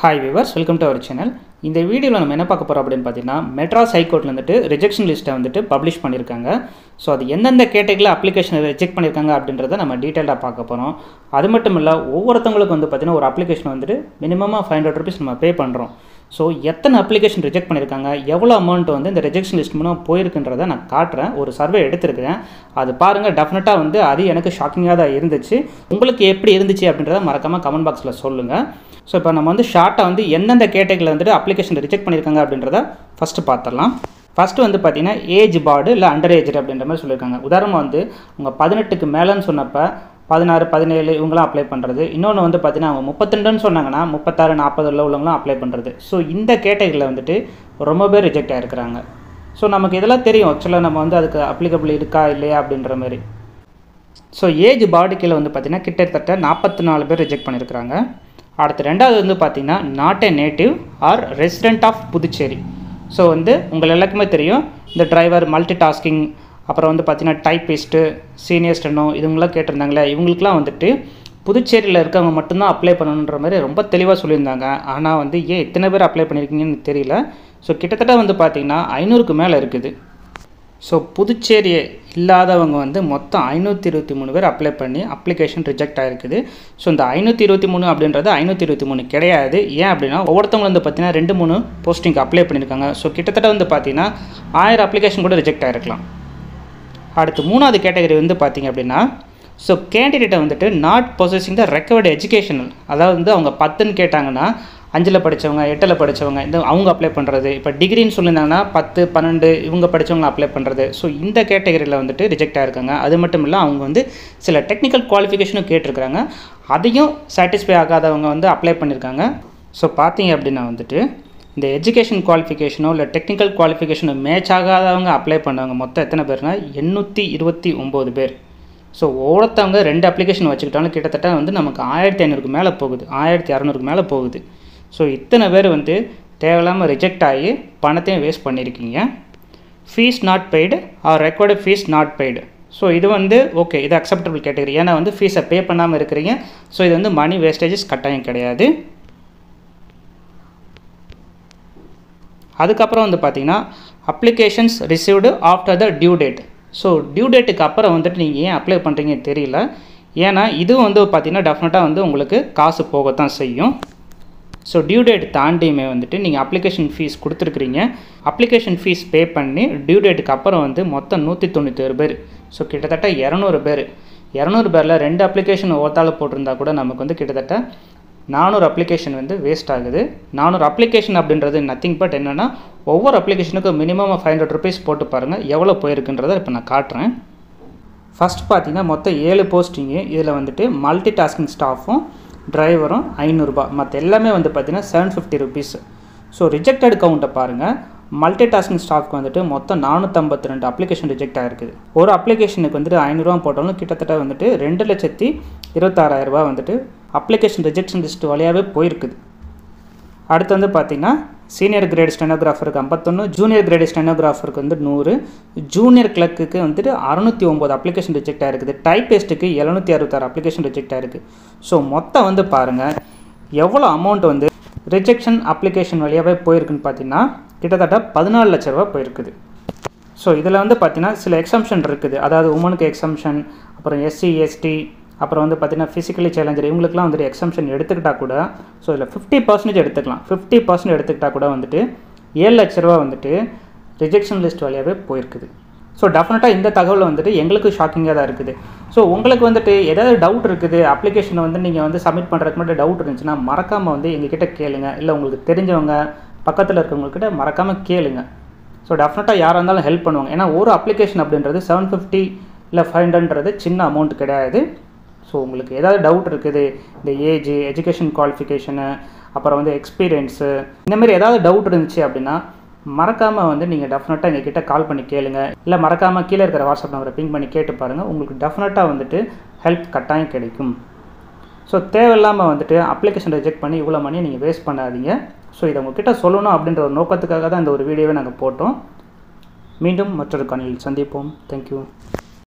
Hi viewers, welcome to our channel. இந்த வீடியோல நம்ம என்ன பார்க்க போறோம் அப்படினு பாத்தீங்கன்னா மெட்ராஸ் ஹை கோர்ட்ல வந்துட்டு ரிஜெக்ஷன் லிஸ்ட்டை வந்துட்டு பப்ளிஷ் பண்ணிருக்காங்க. சோ அது எந்தெந்த கேட்டகரியில அப்ளிகேஷன் ரிஜெக்ட் பண்ணிருக்காங்க அப்படின்றத நம்ம டீடைலா பார்க்க போறோம். அது மட்டும் இல்ல ஒவ்வொருத்தங்களுக்கும் வந்து பாத்தீங்கன்னா ஒரு அப்ளிகேஷன் வந்துட்டு மினிமமா 500 ரூபாய் நம்ம பே பண்றோம். சோ எத்தனை அப்ளிகேஷன் ரிஜெக்ட் பண்ணிருக்காங்க, எவ்வளவு அமௌண்ட் வந்து இந்த ரிஜெக்ஷன் லிஸ்ட் மூலமா போயிருக்குன்றதை நான் காட்றேன். ஒரு சர்வே எடுத்துர்க்கேன். அது பாருங்க, டெஃபினட்டா வந்து அது எனக்கு ஷாக்கிங்கா தான் இருந்துச்சு. உங்களுக்கு எப்படி இருந்துச்சு அப்படின்றத மறக்காம கமெண்ட் பாக்ஸ்ல சொல்லுங்க. சோ இப்போ நம்ம வந்து ஷார்ட்டா வந்து எந்தெந்த கேட்டகரியில வந்துட்டு அப்ளிகேஷன் ரிஜெக்ட் பண்ணிருக்காங்க அப்படின்றத ஃபர்ஸ்ட் பார்த்தறலாம். ஃபர்ஸ்ட் வந்து பாத்தீங்கன்னா ஏஜ் பார்டு இல்ல அண்டர் ஏஜ் அப்படின்ற மாதிரி சொல்லிருக்காங்க. உதாரணமா வந்து உங்க 18க்கு மேலன்னு சொன்னப்ப 16, 17 இவங்கலாம் அப்ளை பண்றது. இன்னொன்னு வந்து பாத்தீங்கன்னா அவங்க 32ன்னு சொன்னாங்கன்னா 36, 40 உள்ளவங்கலாம் அப்ளை பண்றது. சோ இந்த கேட்டகரியில வந்துட்டு ரொம்ப பேர் ரிஜெக்ட் ஆயிருக்காங்க. சோ நமக்கு இதெல்லாம் தெரியும். ஆக்சுவலா நம்ம வந்து அதுக்கு அப்ளிகபிள் இருக்கா இல்லையா அப்படின்ற மாதிரி. சோ ஏஜ் பார்டு கீழ வந்து பாத்தீங்கன்னா கிட்டத்தட்ட 44 பேர் ரிஜெக்ட் பண்ணிருக்காங்க. அடுத்து ரெண்டாவது வந்து பாத்தீங்கன்னா not a native or resident of Puducherry. So வந்து உங்களுக்கு எல்லாருக்குமே தெரியும் இந்த டிரைவர் மல்டி டாஸ்கிங் அப்புறம் வந்து பாத்தீங்கன்னா டைப்பிஸ்ட் சீனியர் ஸ்டெனோ இவங்கலாம் கேட்டிருந்தாங்களே, இவங்களுக்குலாம் வந்துட்டு புதுச்சேரியில் இருக்கவங்க மட்டும்தான் அப்ளை பண்ணணுன்ற மாதிரி ரொம்ப தெளிவாக சொல்லியிருந்தாங்க. ஆனால் வந்து ஏன் இத்தனை பேர் அப்ளை பண்ணியிருக்கீங்கன்னு தெரியல. ஸோ கிட்டத்தட்ட வந்து பார்த்தீங்கன்னா 500க்கு மேலே இருக்குது. ஸோ புதுச்சேரி இல்லாதவங்க வந்து மொத்தம் 523 பேர் அப்ளை பண்ணி அப்ளிகேஷன் ரிஜெக்ட் ஆகிருக்குது. ஸோ இந்த 523 அப்படின்றது 523 கிடையாது. ஏன் அப்படின்னா ஒவ்வொருத்தவங்க வந்து பார்த்தீங்கன்னா 2-3 போஸ்டிங்க்கு அப்ளை பண்ணியிருக்காங்க. ஸோ கிட்டத்தட்ட வந்து பார்த்தீங்கன்னா 1000 அப்ளிகேஷன் கூட ரிஜெக்ட் ஆகிருக்கலாம். அடுத்து மூணாவது கேட்டகரி வந்து பார்த்தீங்க அப்படின்னா ஸோ கேண்டிடேட்டை வந்துட்டு not possessing the recovered educational, அதாவது வந்து அவங்க 10ன்னு கேட்டாங்கன்னா 5ல் படித்தவங்க 8ல் படித்தவங்க இந்த அவங்க அப்ளை பண்ணுறது. இப்போ டிகிரின்னு சொல்லியிருந்தாங்கன்னா 10, 12 இவங்க படித்தவங்க அப்ளை பண்ணுறது. ஸோ இந்த கேட்டகரியில் வந்துட்டு ரிஜெக்ட் ஆகிருக்காங்க. அது மட்டும் இல்லை அவங்க வந்து சில டெக்னிக்கல் குவாலிஃபிகேஷனும் கேட்டிருக்கிறாங்க. அதையும் சாட்டிஸ்ஃபை ஆகாதவங்க வந்து அப்ளை பண்ணியிருக்காங்க. ஸோ பார்த்தீங்க அப்படின்னா வந்துட்டு இந்த எஜுகேஷன் குவாலிஃபிகேஷனோ இல்லை டெக்னிக்கல் குவாலிஃபிகேஷனோ மேட்ச் ஆகாதவங்க அப்ளை பண்ணவங்க மொத்தம் எத்தனை பேர்னா 829 பேர். ஸோ ஒவ்வொருத்தவங்க 2 அப்ளிகேஷன் வச்சுக்கிட்டாலும் கிட்டத்தட்ட வந்து நமக்கு 1500க்கு மேலே போகுது, 1600க்கு மேலே போகுது. ஸோ இத்தனை பேர் வந்து தேவையில்லாமல் ரிஜெக்ட் ஆகி பணத்தையும் வேஸ்ட் பண்ணியிருக்கீங்க. Fees not paid or record fees not paid. So இது வந்து ஓகே, இது அக்செப்டபிள் கேட்டகரி. ஏன்னா வந்து ஃபீஸை பே பண்ணாமல் இருக்கிறீங்க. ஸோ இது வந்து மணி வேஸ்டேஜஸ் கட்டாயம் கிடையாது. அதுக்கப்புறம் வந்து பார்த்தீங்கன்னா applications received after the due date. So due டேட்டுக்கு அப்புறம் வந்துட்டு நீங்கள் ஏன் அப்ளை பண்ணுறீங்கன்னு தெரியல. ஏன்னா இதுவும் வந்து பார்த்தீங்கன்னா டெஃபினட்டாக வந்து உங்களுக்கு காசு போகத்தான் செய்யும். ஸோ டியூ டேட் தாண்டியுமே வந்துட்டு நீங்கள் அப்ளிகேஷன் ஃபீஸ் கொடுத்துருக்குறீங்க. அப்ளிகேஷன் ஃபீஸ் பே பண்ணி டியூ டேட்டுக்கு அப்புறம் வந்து மொத்தம் 191 பேர். ஸோ கிட்டத்தட்ட 200 பேர். 200 பேரில் 2 அப்ளிகேஷன் ஒவ்வொருத்தால போட்டிருந்தா கூட நமக்கு வந்து கிட்டத்தட்ட 400 அப்ளிகேஷன் வந்து வேஸ்ட் ஆகுது. 400 அப்ளிகேஷன் அப்படின்றது நத்திங் பட் என்னென்னா ஒவ்வொரு அப்ளிகேஷனுக்கும் மினிமம் 500 ரூபீஸ் போட்டு பாருங்கள் எவ்வளோ போயிருக்குன்றதை இப்போ நான் காட்டுறேன். ஃபஸ்ட் பார்த்தீங்கன்னா மொத்தம் 7 போஸ்டிங்கு. இதில் வந்துட்டு மல்டி டாஸ்கிங் ஸ்டாஃபும் டிரைவரும் 500 ரூபாய், மற்ற எல்லாமே வந்து பார்த்தீங்கன்னா 750 ரூபீஸ். ஸோ ரிஜெக்டட் கவுண்ட்டை பாருங்கள். மல்டி டாஸ்கிங் ஸ்டாஃப்க்கு வந்துட்டு மொத்தம் 452 அப்ளிகேஷன் ரிஜெக்ட் ஆகிருக்குது. ஒரு அப்ளிகேஷனுக்கு வந்துட்டு 500 ரூபா போட்டாலும் கிட்டத்தட்ட வந்துட்டு 2,26,000 ரூபா வந்துட்டு அப்ளிகேஷன் ரிஜெக்ஷன் லிஸ்ட் வழியாகவே போயிருக்குது. அடுத்து வந்து பார்த்திங்கன்னா சீனியர் கிரேட் ஸ்டெனோகிராஃபருக்கு 51, ஜூனியர் கிரேட் ஸ்டெனோகிராஃபருக்கு வந்து 100, ஜூனியர் கிளர்க்குக்கு வந்துட்டு 609 அப்ளிகேஷன் ரிஜெக்ட் ஆகிருக்குது. டைப்பிஸ்ட்டுக்கு 766 அப்ளிகேஷன் ரிஜெக்ட் ஆகிருக்கு. ஸோ மொத்தம் வந்து பாருங்கள் எவ்வளோ அமௌண்ட் வந்து ரிஜெக்ஷன் அப்ளிகேஷன் வழியாகவே போயிருக்குன்னு பார்த்தீங்கன்னா கிட்டத்தட்ட 14 லட்ச ரூபா போயிருக்குது. ஸோ இதில் வந்து பார்த்தீங்கன்னா சில எக்ஸம்ஷன் இருக்குது. அதாவது உமனுக்கு எக்ஸம்ஷன், அப்புறம் SC ST, அப்புறம் வந்து பார்த்தீங்கன்னா ஃபிசிக்கலி சேலஞ்சர் இவங்களுக்குலாம் வந்துட்டு எக்ஸம்ஷன் எடுத்துக்கிட்டால் கூட ஸோ இதில் 50% எடுத்துக்கலாம். 50% எடுத்துக்கிட்டால் கூட வந்துட்டு 7 லட்ச ரூபா வந்துட்டு ரிஜெக்ஷன் லிஸ்ட் வழியாகவே போயிருக்குது. ஸோ டெஃபினட்டாக இந்த தகவல் வந்துட்டு எங்களுக்கு ஷாக்கிங்காக தான் இருக்குது. ஸோ உங்களுக்கு வந்துட்டு ஏதாவது டவுட் இருக்குது, அப்ளிகேஷனை வந்து நீங்கள் வந்து சப்மிட் பண்ணுறதுக்கு மட்டும் டவுட் இருந்துச்சுன்னா மறக்காமல் வந்து எங்ககிட்ட கேளுங்க. இல்லை உங்களுக்கு தெரிஞ்சவங்க பக்கத்தில் இருக்கிறவங்கக்கிட்ட மறக்காமல் கேளுங்க. ஸோ டெஃபினட்டாக யாராக இருந்தாலும் ஹெல்ப் பண்ணுவாங்க. ஏன்னா ஒரு அப்ளிகேஷன் அப்படின்றது 750 இல்லை 500ன்றது சின்ன அமௌண்ட் கிடையாது. ஸோ உங்களுக்கு ஏதாவது டவுட் இருக்குது, இந்த ஏஜ், எஜுகேஷன் குவாலிஃபிகேஷனு, அப்புறம் வந்து எக்ஸ்பீரியன்ஸு, இந்தமாதிரி ஏதாவது டவுட் இருந்துச்சு அப்படின்னா மறக்காமல் வந்து நீங்கள் டெஃபினட்டாக எங்ககிட்ட கால் பண்ணி கேளுங்க. இல்லை மறக்காமல் கீழே இருக்கிற வாட்ஸ்அப் நம்பரை பிங் பண்ணி கேட்டு பாருங்கள். உங்களுக்கு டெஃபினட்டாக வந்துட்டு ஹெல்ப் கட்டாயம் கிடைக்கும். ஸோ தேவையில்லாமல் வந்துட்டு அப்ளிகேஷன் ரிஜெக்ட் பண்ணி இவ்வளோ மணியை நீங்கள் வேஸ்ட் பண்ணாதீங்க. ஸோ இதை உங்ககிட்ட சொல்லணும் அப்படின்ற ஒரு நோக்கத்துக்காக தான் இந்த ஒரு வீடியோவை நாங்கள் போட்டோம். மீண்டும் மற்றொரு காணொளியில் சந்திப்போம். தேங்க்யூ.